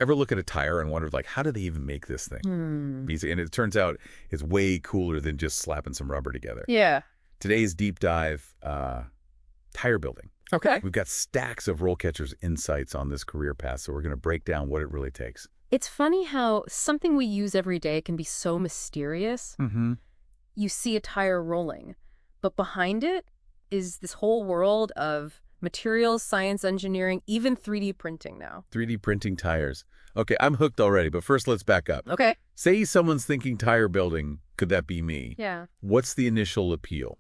Ever look at a tire and wonder, like, how do they even make this thing? Easy. And it turns out it's way cooler than just slapping some rubber together. Yeah. Today's deep dive, tire building. Okay. We've got stacks of RoleCatcher's insights on this career path, so we're going to break down what it really takes. It's funny how something we use every day can be so mysterious. You see a tire rolling, but behind it is this whole world of materials, science, engineering, even 3D printing now. 3D printing tires. Okay, I'm hooked already, but first let's back up. Okay. Say someone's thinking tire building. Could that be me? Yeah. What's the initial appeal?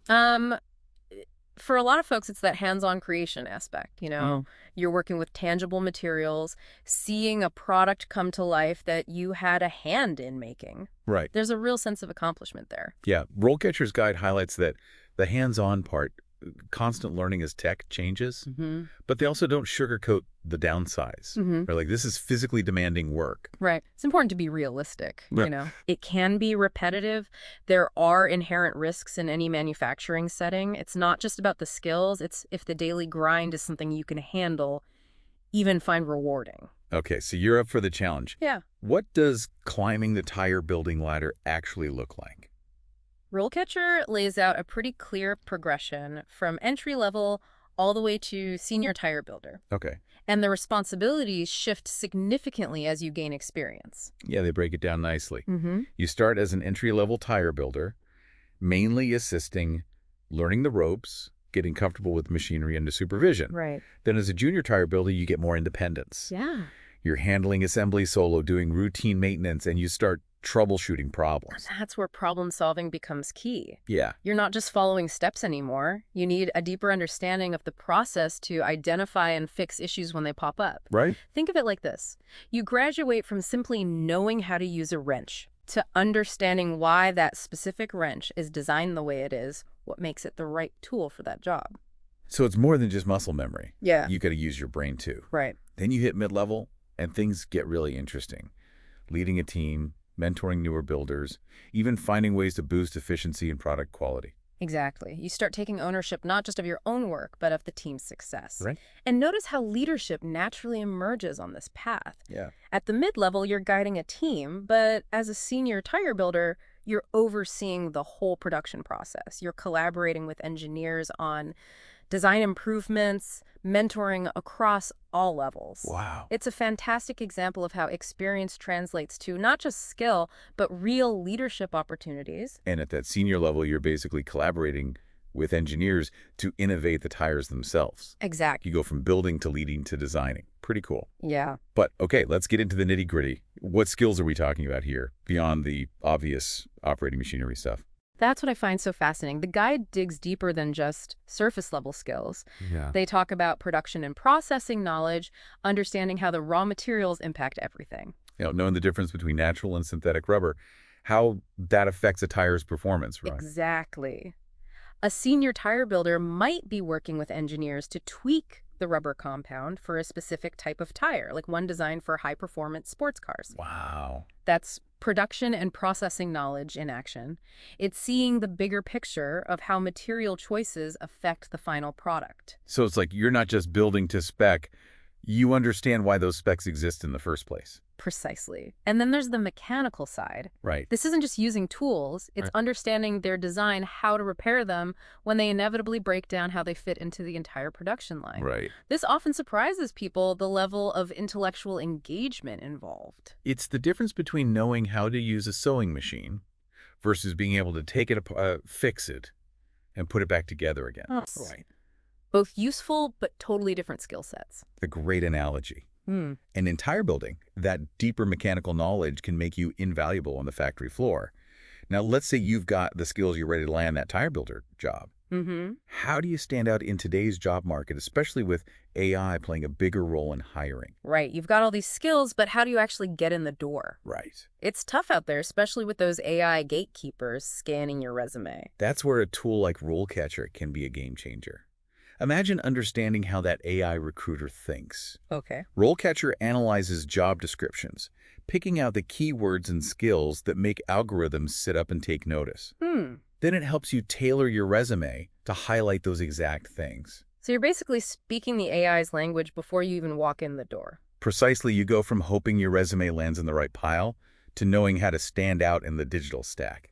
For a lot of folks, it's that hands-on creation aspect, you know? You're working with tangible materials, seeing a product come to life that you had a hand in making. Right. There's a real sense of accomplishment there. Yeah. RoleCatcher's guide highlights that the hands-on part, constant learning as tech changes, but they also don't sugarcoat the downsides. They're like, this is physically demanding work. Right. It's important to be realistic, you know. It can be repetitive. There are inherent risks in any manufacturing setting. It's not just about the skills. It's if the daily grind is something you can handle, even find rewarding. Okay, so you're up for the challenge. Yeah. What does climbing the tire building ladder actually look like? RoleCatcher lays out a pretty clear progression from entry level all the way to senior tire builder. Okay. And the responsibilities shift significantly as you gain experience. Yeah, they break it down nicely. You start as an entry-level tire builder, mainly assisting, learning the ropes, getting comfortable with machinery under supervision. Right. Then as a junior tire builder, you get more independence. Yeah. You're handling assembly solo, doing routine maintenance, and you start troubleshooting problems. That's where problem solving becomes key. Yeah. You're not just following steps anymore. You need a deeper understanding of the process to identify and fix issues when they pop up. Right. Think of it like this. You graduate from simply knowing how to use a wrench to understanding why that specific wrench is designed the way it is, what makes it the right tool for that job. So it's more than just muscle memory. Yeah. You got to use your brain too. Right. Then you hit mid-level and things get really interesting. Leading a team, mentoring newer builders, even finding ways to boost efficiency and product quality. Exactly. You start taking ownership not just of your own work, but of the team's success. Right. And notice how leadership naturally emerges on this path. Yeah. At the mid-level, you're guiding a team, but as a senior tire builder, you're overseeing the whole production process. You're collaborating with engineers on design improvements, mentoring across all levels. Wow. It's a fantastic example of how experience translates to not just skill, but real leadership opportunities. And at that senior level, you're basically collaborating with engineers to innovate the tires themselves. Exactly. You go from building to leading to designing. Pretty cool. Yeah. But okay, let's get into the nitty-gritty. What skills are we talking about here beyond the obvious operating machinery stuff? That's what I find so fascinating. The guide digs deeper than just surface-level skills. Yeah. They talk about production and processing knowledge, understanding how the raw materials impact everything. You know, knowing the difference between natural and synthetic rubber, how that affects a tire's performance, right? Exactly. A senior tire builder might be working with engineers to tweak the rubber compound for a specific type of tire, like one designed for high-performance sports cars. Wow. That's production and processing knowledge in action. It's seeing the bigger picture of how material choices affect the final product. So it's like you're not just building to spec, you understand why those specs exist in the first place. Precisely. And then there's the mechanical side. Right. This isn't just using tools, it's understanding their design, how to repair them when they inevitably break down, how they fit into the entire production line. Right. This often surprises people, the level of intellectual engagement involved. It's the difference between knowing how to use a sewing machine versus being able to take it, fix it, and put it back together again. Right. Both useful, but totally different skill sets. The great analogy. And in tire building, that deeper mechanical knowledge can make you invaluable on the factory floor. Now, let's say you've got the skills, you're ready to land that tire builder job. How do you stand out in today's job market, especially with AI playing a bigger role in hiring? Right. You've got all these skills, but how do you actually get in the door? Right. It's tough out there, especially with those AI gatekeepers scanning your resume. That's where a tool like RoleCatcher can be a game changer. Imagine understanding how that AI recruiter thinks. Okay. RoleCatcher analyzes job descriptions, picking out the keywords and skills that make algorithms sit up and take notice. Then it helps you tailor your resume to highlight those exact things. So you're basically speaking the AI's language before you even walk in the door. Precisely, you go from hoping your resume lands in the right pile to knowing how to stand out in the digital stack.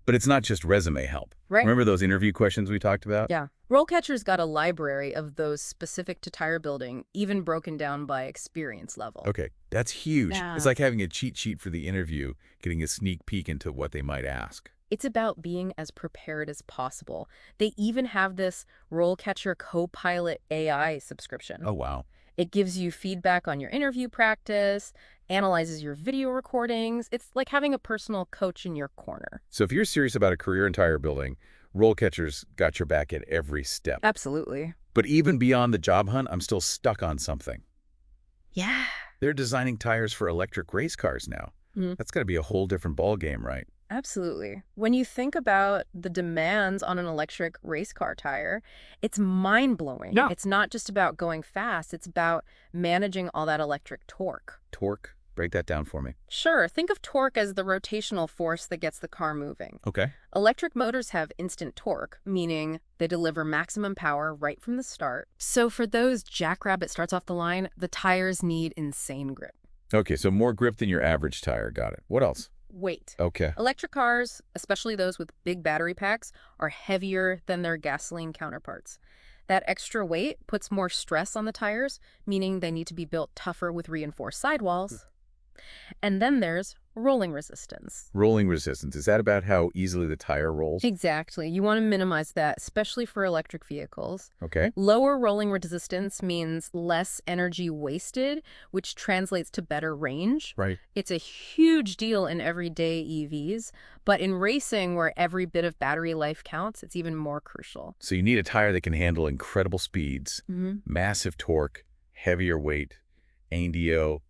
But it's not just resume help. Right. Remember those interview questions we talked about? Yeah. RoleCatcher's got a library of those specific to tire building, even broken down by experience level. Okay, that's huge. Yeah. It's like having a cheat sheet for the interview, getting a sneak peek into what they might ask. It's about being as prepared as possible. They even have this RoleCatcher Copilot AI subscription. Oh, wow. It gives you feedback on your interview practice, analyzes your video recordings. It's like having a personal coach in your corner. So if you're serious about a career in tire building, RoleCatcher's got your back at every step. Absolutely. But even beyond the job hunt, I'm still stuck on something. Yeah. They're designing tires for electric race cars now. That's got to be a whole different ballgame, right? Absolutely. When you think about the demands on an electric race car tire, it's mind-blowing. Yeah. It's not just about going fast. It's about managing all that electric torque. Torque? Break that down for me. Sure, think of torque as the rotational force that gets the car moving. Okay. Electric motors have instant torque, meaning they deliver maximum power right from the start. So for those jackrabbit starts off the line, the tires need insane grip. Okay, so more grip than your average tire. Got it. What else? Weight. Okay. Electric cars, especially those with big battery packs, are heavier than their gasoline counterparts. That extra weight puts more stress on the tires, meaning they need to be built tougher with reinforced sidewalls. And then there's rolling resistance. Rolling resistance. Is that about how easily the tire rolls? Exactly. You want to minimize that, especially for electric vehicles. Okay. Lower rolling resistance means less energy wasted, which translates to better range. Right. It's a huge deal in everyday EVs, but in racing, where every bit of battery life counts, it's even more crucial. So you need a tire that can handle incredible speeds, massive torque, heavier weight, ANDO,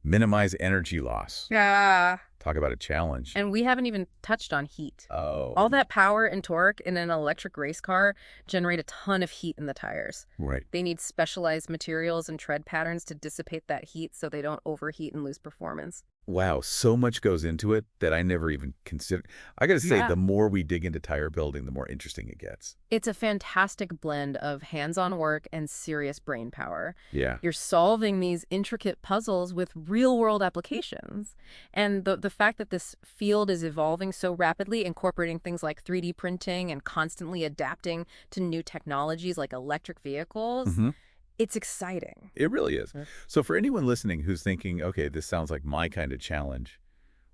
minimize energy loss. Yeah. Talk about a challenge. And we haven't even touched on heat. Oh. All that power and torque in an electric race car generate a ton of heat in the tires. Right. They need specialized materials and tread patterns to dissipate that heat so they don't overheat and lose performance. Wow, so much goes into it that I never even considered. I got to say, Yeah. the more we dig into tire building, the more interesting it gets. It's a fantastic blend of hands-on work and serious brain power. Yeah. You're solving these intricate puzzles with real-world applications. And the fact that this field is evolving so rapidly, incorporating things like 3D printing and constantly adapting to new technologies like electric vehicles, it's exciting. It really is. So for anyone listening who's thinking, okay, this sounds like my kind of challenge,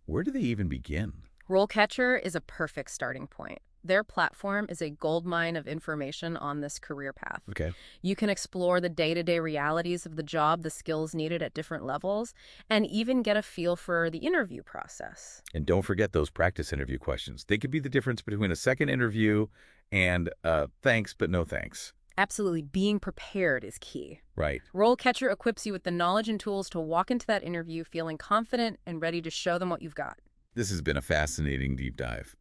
where do they even begin? RoleCatcher is a perfect starting point. Their platform is a goldmine of information on this career path. Okay. You can explore the day-to-day realities of the job, the skills needed at different levels, and even get a feel for the interview process. And don't forget those practice interview questions. They could be the difference between a second interview and thanks, but no thanks. Absolutely, being prepared is key. Right. RoleCatcher equips you with the knowledge and tools to walk into that interview feeling confident and ready to show them what you've got. This has been a fascinating deep dive.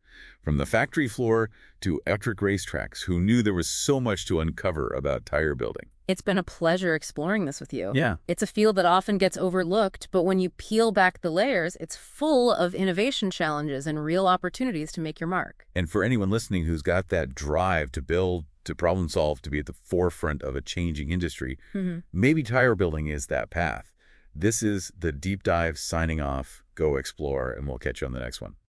From the factory floor to electric racetracks, who knew there was so much to uncover about tire building. It's been a pleasure exploring this with you. Yeah. It's a field that often gets overlooked, but when you peel back the layers, it's full of innovation challenges and real opportunities to make your mark. And for anyone listening who's got that drive to build, to problem solve, to be at the forefront of a changing industry, maybe tire building is that path. This is the deep dive signing off. Go explore, and we'll catch you on the next one.